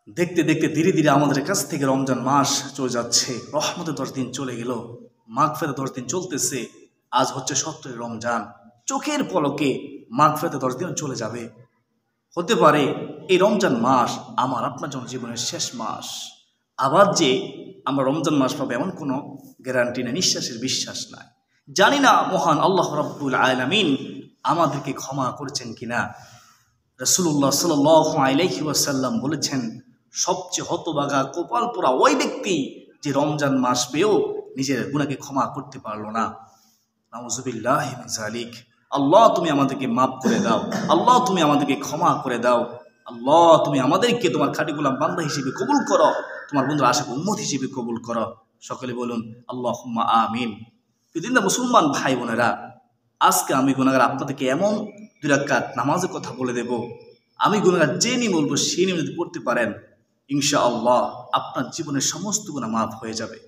দেখতে দেখতে ধীরে ধীরে আমাদের কাছ থেকে রমজান মাস চলে যাচ্ছে। রহমতে 10 দিন চলে গেল, মাগফিরাতে 10 দিন চলতেছে। আজ হচ্ছে 17 রমজান। চোখের পলকে মাগফিরাতে 10 দিন চলে যাবে। হতে পারে এই রমজান মাস আমার আপনার জন্য জীবনের শেষ মাস। আবার যে আমরা রমজান মাস পাবো এমন কোনো গ্যারান্টি নেই, নিঃশ্বাসের বিশ্বাস নাই। জানি না মহান আল্লাহ রাব্বুল আলামিন আমাদেরকে ক্ষমা করেছেন কিনা। রাসূলুল্লাহ সাল্লাল্লাহু আলাইহি ওয়াসাল্লাম বলেছেন, সবচেয়ে হতভাগা কপাল পোড়া ওই ব্যক্তি যে রমজান মাস পেয়েও নিজের গুনাহকে ক্ষমা করতে পারলো না। নাউযুবিল্লাহি মিন যালিক। আল্লাহ তুমি আমাদেরকে মাফ করে দাও, আল্লাহ তুমি আমাদেরকে ক্ষমা করে দাও, আল্লাহ তুমি আমাদেরকে তোমার খাঁটি গোলাম বান্দা হিসেবে কবুল করো, তোমার বন্ধুর আশিক উম্মত হিসেবে কবুল করো। সকলে বলুন আল্লাহুম্মা আমিন। প্রতিদিন মুসলমান ভাই বোনেরা, আজকে আমি গুনাহগার আপনাদেরকে এমন 2 রাকাত নামাজের কথা বলে দেব। আমি গুনাহগার যে নিয়ম বলবো সেই নিয়ম যদি পড়তে পারেন, ইনশাআল্লাহ আপনার জীবনের সমস্ত গুনাহ মাফ হয়ে যাবে।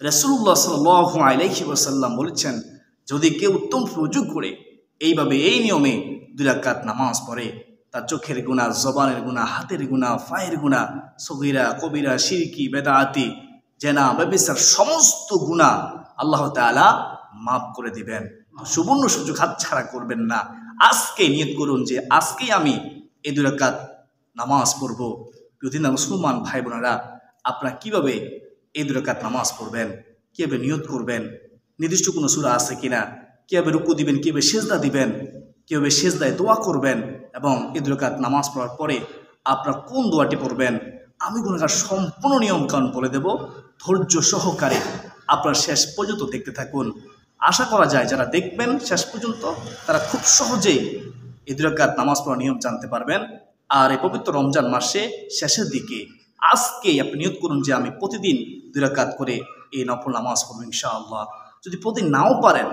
রাসূলুল্লাহ সাল্লাল্লাহু আলাইহি ওয়াসাল্লাম বলেছেন, যদি কেউ উত্তম সুযোগ করে এইভাবে এই নিয়মে 2 রাকাত নামাজ পড়ে, তার চোখের গুনাহ, জবানের গুনাহ, হাতের গুনাহ, পায়ের গুনাহ, সগীরা কবিরা, শিরকি, বেদাতি, জেনা, ব্যভিচার সমস্ত গুনাহ আল্লাহ তাআলা মাফ করে দিবেন। সুবর্ণ সুযোগ হাতছাড়া করবেন না। আজকে নিয়ত করুন যে আজকেই আমি এই 2 রাকাত নামাজ পড়ব। প্রতিদিন মুসলমান ভাই বোনেরা, আপনারা কিভাবে এই 2 রাকাত নামাজ পড়বেন, কিভাবে নিয়ত করবেন, নির্দিষ্ট কোনো সূরা আছে কিনা, কিভাবে রুকু দিবেন, কিভাবে সিজদা দিবেন, কিভাবে সিজদায় দোয়া করবেন, এবং এই 2 রাকাত নামাজ পড়ার পরে আপনারা কোন দোয়াটি পড়বেন, আমি গুনাহগার সম্পূর্ণ নিয়মকানুন বলে দেব। ধৈর্য সহকারে আপনারা শেষ পর্যন্ত দেখতে থাকুন। আশা করা যায় যারা দেখবেন শেষ পর্যন্ত তারা খুব সহজেই এই 2 রাকাত নামাজ পড়ার নিয়ম জানতে পারবেন। আর এই পবিত্র রমজান মাসে শেষের দিকে আজকেই আপনি নিয়ত করুন যে আমি প্রতিদিন 2 রাকাত করে এই নফল নামাজ পড়ব ইনশাআল্লাহ। যদি প্রতিদিন নাও পারেন,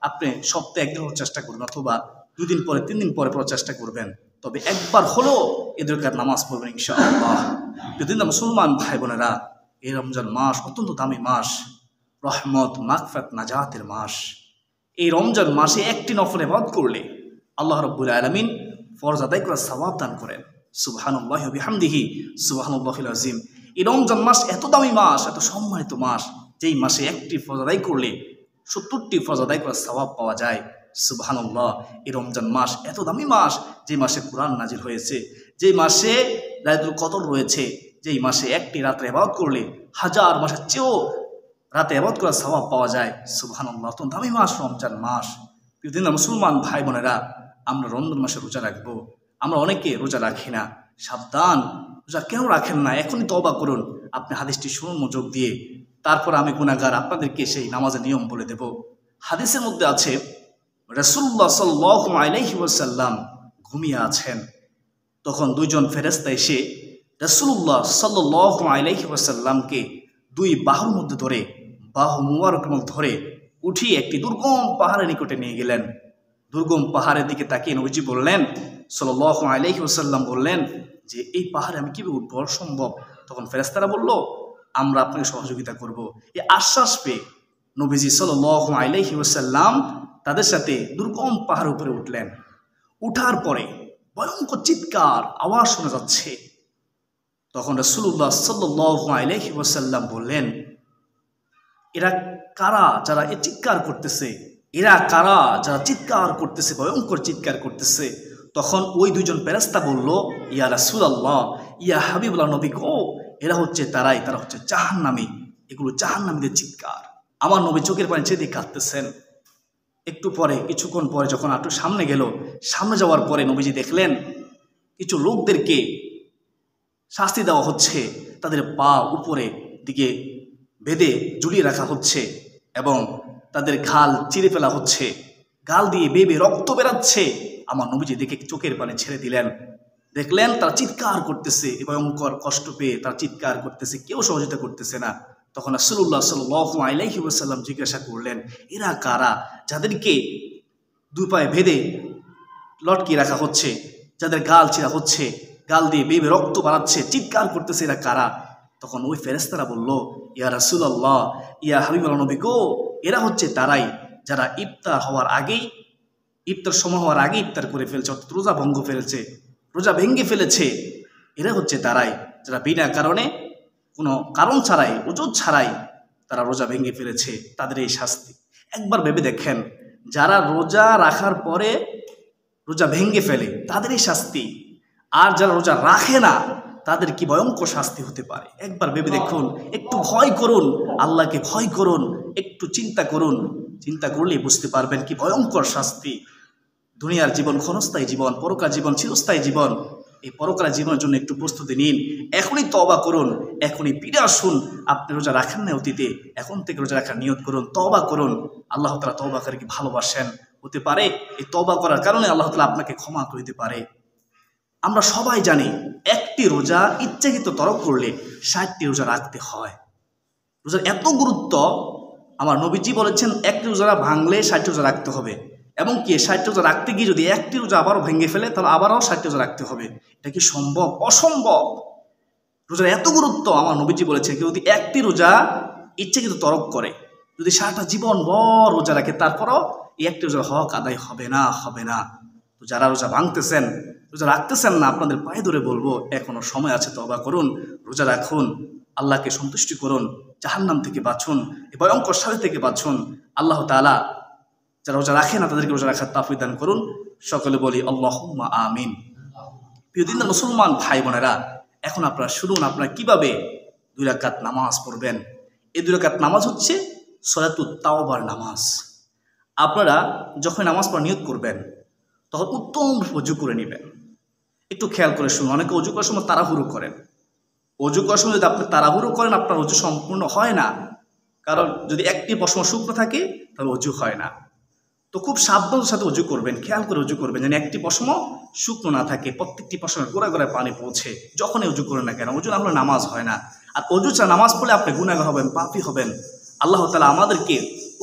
আপনি সপ্তাহে 1 দিন চেষ্টা করুন, অথবা 2 দিন পরে 3 দিন পরে চেষ্টা করবেন, তবে একবার হলেও এই 2 রাকাত নামাজ পড়বেন ইনশাআল্লাহ। প্রতিদিন মুসলমান ভাই বোনেরা, এই রমজান মাস অত্যন্ত দামি মাস, রহমত, মাগফিরাত, নাজাতের মাস। এই রমজান মাসে একটি নফল ইবাদত করলে আল্লাহ রাব্বুল আলামিন ফরজ আদায় করার সওয়াব দান করেন। সুবহানাল্লাহি ওয়া বিহামদিহি সুবহানাল্লাহিল আযীম। এই রমজান মাস এত দামি মাস, এত সম্মানিত মাস, যেই মাসে একটি ফরজ আদায় করলে 70টি ফরজ আদায় করার সওয়াব পাওয়া যায়। সুবহানাল্লাহ। এই রমজান মাস এত দামি মাস, যে মাসে কোরআন নাজিল হয়েছে, যেই মাসে লাইলাতুল কদর রয়েছে, যেই মাসে একটি রাত্রে ইবাদত করলে 1000 মাসের চেয়েও রাতে ইবাদত করার সওয়াব পাওয়া যায়। সুবহানাল্লাহ। তো দামি মাস রমজান মাস। প্রতিদিন মুসলমান ভাই বোনেরা, আমরা রমজান মাসে রোজা রাখবো। আমরা অনেকে রোজা রাখি না। সাবধান, রোজা কেন রাখেন না এখনই তওবা করুন। আপনি হাদিসটি শুনুন মনোযোগ দিয়ে, তারপর আমি গুনাহগার আপনাদেরকে সেই নামাজের নিয়ম বলে দেব। হাদিসের মধ্যে আছে, রাসূলুল্লাহ সাল্লাল্লাহু আলাইহি ওয়াসাল্লাম ঘুমিয়ে আছেন। তখন 2 জন ফেরেশতা এসে রাসূলুল্লাহ সাল্লাল্লাহু আলাইহি ওয়াসাল্লামকে 2 বাহুর মধ্যে ধরে, বাহু মুবারক ধরে উঠিয়ে একটি দুর্গম পাহাড়ের নিকটে নিয়ে গেলেন। দুর্গম পাহাড়ের দিকে তাকিয়ে নবীজি বললেন, সাল্লাল্লাহু আলাইহি ওয়াসাল্লাম বললেন যে এই পাহাড়ে আমি কিভাবে উঠবো, অসম্ভব। তখন ফেরেশতারা বলল, আমরা আপনাকে সহযোগিতা করব। এই আশ্বাস পেয়ে নবীজি সাল্লাল্লাহু আলাইহি ওয়াসাল্লাম তাদের সাথে দুর্গম পাহাড়ের উপরে উঠলেন। উঠার পরে ভয়ঙ্কর চিৎকার আওয়াজ শোনা যাচ্ছে। তখন রাসূলুল্লাহ সাল্লাল্লাহু আলাইহি ওয়াসাল্লাম বললেন, এরা কারা যারা এই চিৎকার করতেছে? এরা কারা যারা চিৎকার করতেছে, ভয়ঙ্কর চিৎকার করতেছে? তখন ওই 2 জন ফেরেশতা বলল, ইয়া রাসূলুল্লাহ, ইয়া হাবিবুল্লাহ, নবী গো, এরা হচ্ছে তারা হচ্ছে জাহান্নামী। এগুলো জাহান্নামীদের চিৎকার। আমার নবী চোখের পানি ছেড়ে কাঁদতেছেন। একটু পরে, কিছুক্ষণ পরে যখন একটু সামনে গেল, সামনে যাওয়ার পরে নবীজি দেখলেন কিছু লোকদেরকে শাস্তি দেওয়া হচ্ছে। তাদের পা উপরে দিকে বেঁধে ঝুলিয়ে রাখা হচ্ছে এবং তাদের গাল চিরে ফেলা হচ্ছে। গাল দিয়ে বেবে রক্ত বেরাচ্ছে। আমার নবীজি দেখে চোখের পানি ছেড়ে দিলেন। দেখলেন তারা চিৎকার করতেছে, ভয়ঙ্কর কষ্ট পেয়ে তারা চিৎকার করতেছে, কেউ সহযোগিতা করতেছে না। তখন রাসূলুল্লাহ সাল্লাল্লাহু আলাইহি ওয়াসাল্লাম জিজ্ঞাসা করলেন, এরা কারা যাদেরকে 2 পায়ে বেঁধে লটকিয়ে রাখা হচ্ছে, যাদের গাল ছিঁড়া হচ্ছে, গাল দিয়ে বেবে রক্ত বাড়াচ্ছে, চিৎকার করতেছে, এরা কারা? তখন ওই ফেরেশতারা বলল, ইয়া রাসূলুল্লাহ, ইয়া হাবিবুল্লাহ, নবী গো, এরা হচ্ছে তারাই যারা ইফতার হওয়ার আগেই, ইফতার সময় হওয়ার আগে ইফতার করে ফেলছে, অর্থাৎ রোজা ভেঙে ফেলেছে। এরা হচ্ছে তারাই যারা বিনা কারণে কোনো কারণ ছাড়াই ওজুর ছাড়াই তারা রোজা ভেঙে ফেলেছে, তাদের এই শাস্তি। একবার ভেবে দেখেন, যারা রোজা রাখার পরে রোজা ভেঙে ফেলে তাদের এই শাস্তি, আর যারা রোজা রাখে না তাদের কি ভয়ঙ্কর শাস্তি হতে পারে। একবার ভেবে দেখুন, একটু ভয় করুন, আল্লাহকে ভয় করুন, একটু চিন্তা করুন, চিন্তা করলেই বুঝতে পারবেন কি ভয়ঙ্কর শাস্তি। দুনিয়ার জীবন ক্ষণস্থায়ী জীবন, পরকার জীবন চিরস্থায়ী জীবন। এই পরকার জীবনের জন্য একটু প্রস্তুতি নিন, এখনই তওবা করুন, এখনই ফিরে আসুন। আপনি রোজা রাখেন না অতীতে, এখন থেকে রোজা রাখার নিয়ত করুন, তওবা করুন। আল্লাহ তাআলা তওবাকারীকে ভালোবাসেন। হতে পারে এই তওবা করার কারণে আল্লাহ তাআলা আপনাকে ক্ষমা করে দিতে পারে। আমরা সবাই জানি একটি রোজা ইচ্ছাকৃত তরক করলে 60টি রোজা রাখতে হয়। রোজার এত গুরুত্ব, আমার নবীজি বলেছেন একটি রোজা ভাঙলে 60 রোজা রাখতে হবে, এবং কি 60 রোজা রাখতে গিয়ে যদি একটি রোজা আবারও ভেঙে ফেলে তাহলে আবারও 60 রোজা রাখতে হবে। এটা কি সম্ভব? অসম্ভব। রোজার এত গুরুত্ব, আমার নবীজি বলেছেন কেউ যদি একটি রোজা ইচ্ছাকৃত তরক করে, যদি সারাটা জীবন ভর রোজা রাখে, তারপরও এই একটি রোজার হক আদায় হবে না, হবে না। তো যারা রোজা ভাঙতেছেন, রোজা রাখতেছেন না, আপনাদের পায়ে ধরে বলবো এখনো সময় আছে, তওবা করুন, রোজা রাখুন, আল্লাহকে সন্তুষ্টি করুন, জাহান্নাম থেকে বাঁচুন, এই ভয়ঙ্কর শাস্তি থেকে বাঁচুন। আল্লাহ তাআলা যারা রোজা রাখে না তাদেরকে রোজা রাখার তৌফিক দান করুন। সকলে বলি আল্লাহুম্মা আমিন। প্রিয় দিনদার মুসলমান ভাই বোনেরা, এখন আপনারা শুনুন আপনারা কিভাবে 2 রাকাত নামাজ পড়বেন। এই 2 রাকাত নামাজ হচ্ছে সলাতুত তাওবার নামাজ। আপনারা যখন নামাজ পড়ার নিয়ত করবেন তখন উত্তম ওযু করে নেবেন। একটু খেয়াল করে শুনুন, অনেকে ওযু করার সময় তাড়াহুড়ো করেন। ওযু করার সময় যদি আপনি তাড়াহুড়ো করেন, আপনার ওযু সম্পূর্ণ হয় না। কারণ যদি একটি পশম শুকনো থাকে তাহলে ওযু হয় না। তো খুব সাবধানের সাথে ওযু করবেন, খেয়াল করে ওযু করবেন যেন একটি পশম শুকনো না থাকে, প্রত্যেকটি পশমের গোড়ায় গোড়ায় পানি পৌঁছে। যখনই ওযু করেন না কেন, ওযু না হলে নামাজ হয় না। আর ওযু ছাড়া নামাজ পড়লে আপনি গুনাহগার হবেন, পাপী হবেন। আল্লাহ তাআলা আমাদেরকে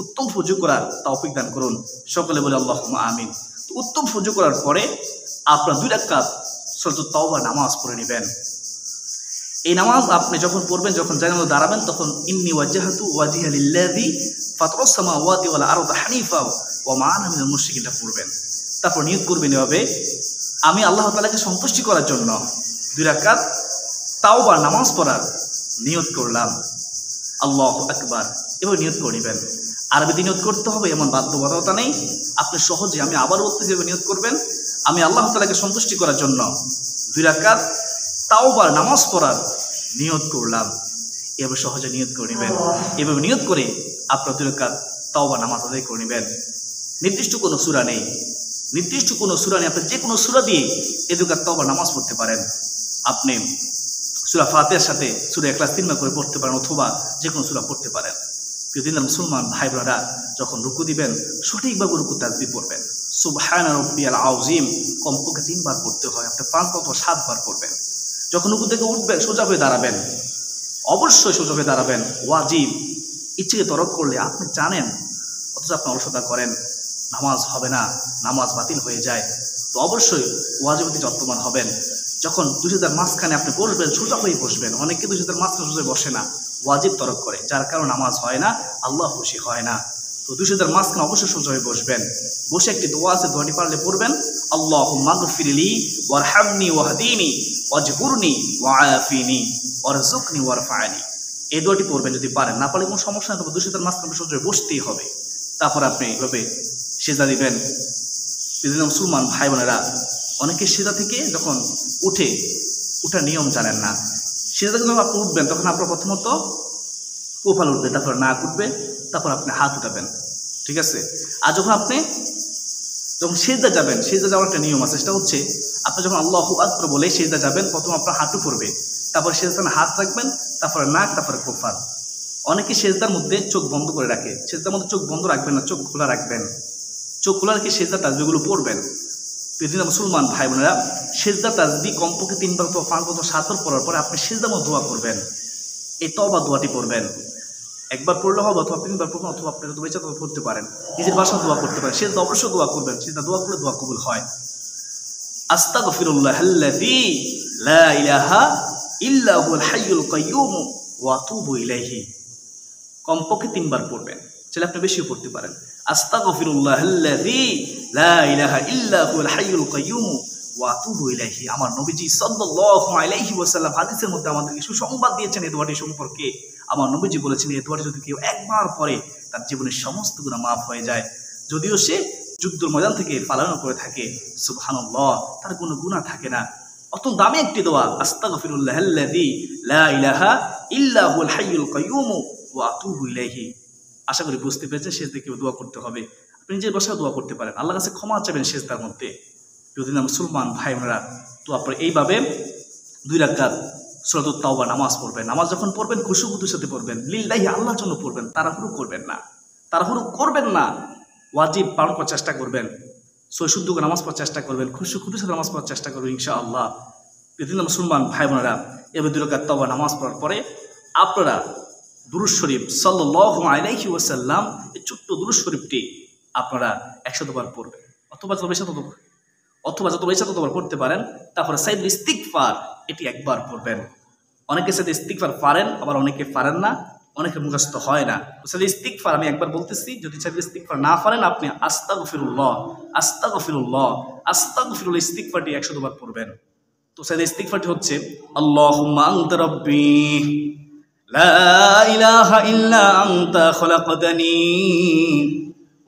উত্তম ওযু করার তৌফিক দান করুন। সকলে বলে আল্লাহুম্মা আমিন। তো উত্তম ওযু করার পরে আপনারা 2 রাকাত সূরাতুত তাওবা নামাজ পড়ে নেবেন। এই নামাজ আপনি যখন পড়বেন, যখন জায়নামাজে দাঁড়াবেন, তখন ইন্নী ওয়াজ্জাহতু ওয়াজহিয়া লিল্লাযী ফাতারাস সামাওয়াতি ওয়াল আরদা হানিফা ওয়া মা আনা মিনাল মুশরিকিন পড়বেন। তারপর নিয়ত করবেন এভাবে, আমি আল্লাহ তাআলাকে সন্তুষ্টি করার জন্য 2 রাকাত তাওবার নামাজ পড়ার নিয়ত করলাম। আল্লাহু আকবার। এভাবে নিয়ত করে নেবেন। আরবিতে নিয়ত করতে হবে এমন বাধ্যবাধকতা নেই, আপনি সহজে, আমি আবার বলতেছি, এভাবে নিয়ত করবেন, আমি আল্লাহ তাআলাকে সন্তুষ্টি করার জন্য 2 রাকাত তাওবার নামাজ পড়ার নিয়ত করলাম। এভাবে সহজে নিয়ত করে নেবেন। এভাবে নিয়ত করে আপনার 2 রাকাত তাওবা নামাজ আদায় করে নেবেন। নির্দিষ্ট কোনো সূরা নেই, নির্দিষ্ট কোনো সূরা নেই, আপনি যে কোনো সূরা দিয়ে এই 2 রাকাত তাওবা নামাজ পড়তে পারেন। আপনি সূরা ফাতিহার সাথে সূরা ইখলাস 3 বার করে পড়তে পারেন, অথবা যে কোনো সূরা পড়তে পারেন। প্রিয় দিনদার মুসলমান ভাই বোনেরা, যখন রুকু দিবেন সঠিকভাবে রুকু তাসবিহ পড়বেন। সুবহানা রাব্বিয়াল আযীম কমপক্ষে 3 বার পড়তে হয়, আপনি 5 অথবা 7 বার পড়বেন। যখন রুকু থেকে উঠবেন সোজা হয়ে দাঁড়াবেন, অবশ্যই সোজা হয়ে দাঁড়াবেন, ওয়াজিব। ইচ্ছেকে তরক করলে আপনি জানেন, অথচ আপনি অলসতা করেন, নামাজ হবে না, নামাজ বাতিল হয়ে যায়। তো অবশ্যই ওয়াজিবতে যত্নবান হবেন। যখন 2 সিজদার মাঝখানে আপনি বসবেন, সোজা হয়ে বসবেন। অনেকে 2 সিজদার মাঝখানে সোজা বসে না, ওয়াজিব তরক করে, যার কারণে নামাজ হয় না, আল্লাহ খুশি হয় না। তো 2 সিজদার মাঝখানে অবশ্যই সোজা হয়ে বসবেন। বসে একটি দোয়া আছে, দোয়াটি পারলে পড়বেন, আল্লাহুম্মা গফিরলি ওয়ারহামনি ওয়াহদিনি ওয়াজবুরনি ওয়াআফিনি ওয়ারযুকনি ওয়ারফা'নি। এই দোয়াটি পড়বেন যদি পারেন, না পারলে কোনো সমস্যা নেই, তবে 2 সিজদার মাঝখানে সোজা হয়ে বসতেই হবে। তারপর আপনি এভাবে সিজদা দিবেন। বিভিন্ন মুসলমান ভাই বোনেরা, অনেকে সিজদা থেকে যখন উঠার নিয়ম জানেন না। সিজদা যখন আপনি উঠবেন তখন আপনার প্রথমত কপাল উঠবে, তারপর নাক উঠবে, তারপর আপনি হাত উঠাবেন, ঠিক আছে? আর যখন সিজদা যাবেন, সিজদা যাওয়ার একটা নিয়ম আছে, সেটা হচ্ছে আপনি যখন আল্লাহু আকবার বলে সিজদা যাবেন, প্রথম আপনার হাঁটু পড়বে, তারপর সিজদার হাত রাখবেন, তারপরে নাক, তারপরে কপাল। অনেকে সিজদার মধ্যে চোখ বন্ধ করে রাখে, সিজদার মধ্যে চোখ বন্ধ রাখবেন না, চোখ খোলা রাখবেন। চোখ খোলা রেখে সিজদা তাসবিহগুলো পড়বেন। পৃথিবীর মুসলমান ভাই বোনেরা, সিজদা তাসবিহ কমপক্ষে 3 বার অথবা 5 অথবা 7 বার পড়ার পরে আপনি সিজদার মধ্যে দোয়া করবেন। এই তওবা দোয়াটি পড়বেন। একবার পড়লে হবে, অথবা 3 বার পড়বেন, অথবা আপনি যদি ইচ্ছা পড়তে পারেন, নিজের ভাষায় দোয়া করতে পারেন। সিজদা অবশ্যই দোয়া করবেন, সিজদা দোয়া করলে দোয়া কবুল হয়। আস্তাগফিরুল্লাহাল্লাযী লা ইলাহা ইল্লা হুয়াল হাইয়ুল কাইয়্যুম ওয়া আতুবু ইলাইহি। কমপক্ষে 3 বার পড়বেন, চাইলে আপনি বেশিও পড়তে পারেন। আস্তাগফিরুল্লাহাল্লাযী লা ইলাহা ইল্লা হুয়াল হাইয়ুল কাইয়্যুম ওয়া আতুবু ইলাইহি। আমার নবীজি সাল্লাল্লাহু আলাইহি ওয়াসাল্লাম হাদিসের মধ্যে আমাদেরকে সুসংবাদ দিয়েছেন এই দোয়াটি সম্পর্কে। আমার নবীজি বলেছেন এই দোয়াটি যদি কেউ একবার পড়ে তার জীবনের সমস্ত গুনাহ মাফ হয়ে যায়, যদিও সে যুদ্ধের ময়দান থেকে পালানো করে থাকে, সুবহানাল্লাহ, তার কোনো গুনাহ থাকে না। অত্যন্ত দামি একটি দোয়া, আস্তাগফিরুল্লাহাল্লাযী লা ইলাহা ইল্লা হুয়াল হাইয়ুল কাইয়্যুম ওয়া আতুবু ইলাইহি। আশা করি বুঝতে পেরেছেন সেজদায় কেউ দোয়া করতে হবে। আপনি নিজের বাসায় দোয়া করতে পারেন, আল্লাহর কাছে ক্ষমা চাইবেন সেজদার মধ্যে। যদি না মুসলমান ভাই বোনেরা, তো আপনারা এইভাবে 2 রাকাত সূরাতুত তাওবা নামাজ পড়বেন। নামাজ যখন পড়বেন খুশুখুশুর সাথে পড়বেন, লিল্লাহি, আল্লাহর জন্য পড়বেন, তাড়াহুড়ো করবেন না, তাড়াহুড়ো করবেন না। ওয়াজিব পালন করার চেষ্টা করবেন, শুদ্ধ করে নামাজ পড়ার চেষ্টা করবেন, খুশুখুশুর সাথে নামাজ পড়ার চেষ্টা করবেন ইনশাআল্লাহ। বিভিন্ন মুসলমান ভাই বোনেরা, এবার 2 রাকাত তাওবা নামাজ পড়ার পরে আপনারা দুরূদ শরীফ সাল্লাল্লাহু আলাইহি ওয়াসাল্লাম, এই ছোট্ট দুরূদ শরীফটি আপনারা 100 বার পড়বেন, অথবা যত বেশি ততবার পড়তে পারেন। তারপরে সাইদুল ইস্তিগফার এটি একবার পড়বেন। অনেকে সাইদুল ইস্তিগফার পারেন, আবার অনেকে পারেন না, অনেকে মুখস্থ হয় না। সাইদুল ইস্তিগফার আমি একবার বলতেছি, যদি সাইদুল ইস্তিগফার না পারেন আপনি আস্তাগফিরুল্লাহ আস্তাগফিরুল্লাহ আস্তাগফিরুল্লাহ ইস্তিগফারটি 100 বার পড়বেন। তো সাইদুল ইস্তিগফারটি হচ্ছে আল্লাহুম্মা আনতা রাব্বি লা ইলাহা ইল্লা আনতা খলাকতানি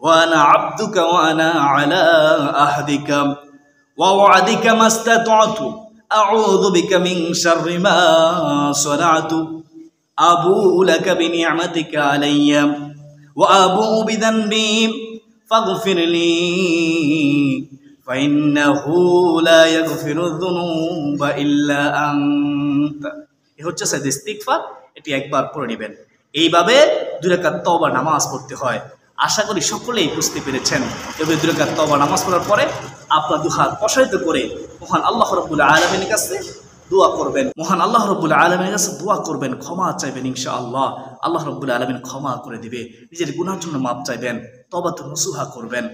ওয়া আনা আবদুকা ওয়া আনা আলা আহদিকা ওয়া ওয়া'দিকা মাস্তাতa'তু আউযু বিকা মিন শাররি মা সানা'তু আবু'ু লাকা বিনি'মাতিকা আলাইয়া ওয়া আবু'ু বিযানবি ফাগফিরলি ফাইন্নাহু লা ইয়াগফিরুয যুনুবা ইল্লা আনতা। এই হচ্ছে সাইদুল ইস্তিগফার, এটি একবার পড়ে নেবেন। এইভাবে 2 রাকাত তাওবা নামাজ পড়তে হয়। আশা করি সকলেই বুঝতে পেরেছেন। তবে 2 রাকাত তাওবা নামাজ পড়ার পরে আপনার 2 হাত প্রসারিত করে মহান আল্লাহ রাব্বুল আলামিনের কাছে দোয়া করবেন, মহান আল্লাহ রাব্বুল আলামিনের কাছে দোয়া করবেন, ক্ষমা চাইবেন ইনশাআল্লাহ। আল্লাহ রাব্বুল আলামিন ক্ষমা করে দিবে। নিজের গুনাহের জন্য মাপ চাইবেন, তওবাতুন নসুহা করবেন।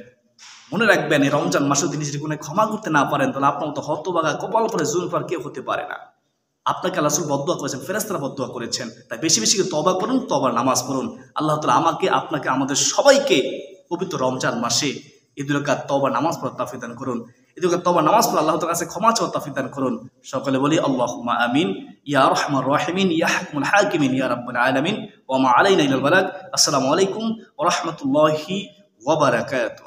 মনে রাখবেন, এই রমজান মাসে যদি নিজের গুনাহ ক্ষমা করতে না পারেন তাহলে আপনার মতো হতভাগা কপাল পরে জুলফার কেউ হতে পারে না। আপনাকে আল্লাহ রাসূল বদদুয়া করেছেন, ফেরেশতারা বদদুয়া করেছেন। তাই বেশি বেশি করে তওবা করুন, তওবার নামাজ পড়ুন। আল্লাহ তাআলা আমাকে, আপনাকে, আমাদের সবাইকে পবিত্র রমজান মাসে এই 2 রাকাত তওবা নামাজ পড়ার তৌফিক দান করুন। এই 2 রাকাত তওবা নামাজ পড়ে আল্লাহ তাআলার কাছে ক্ষমা চাওয়ার তৌফিক দান করুন। সকলে বলি আল্লাহুম্মা আমিন ইয়া আরহামার রাহিমিন ইয়া হাকিমুল হাকিমিন ইয়া রাব্বাল আলামিন ওয়া মা আলাইনা ইল্লাল বালাগ। আসসালামু আলাইকুম ওয়া রাহমাতুল্লাহি ওয়া বারাকাতুহু।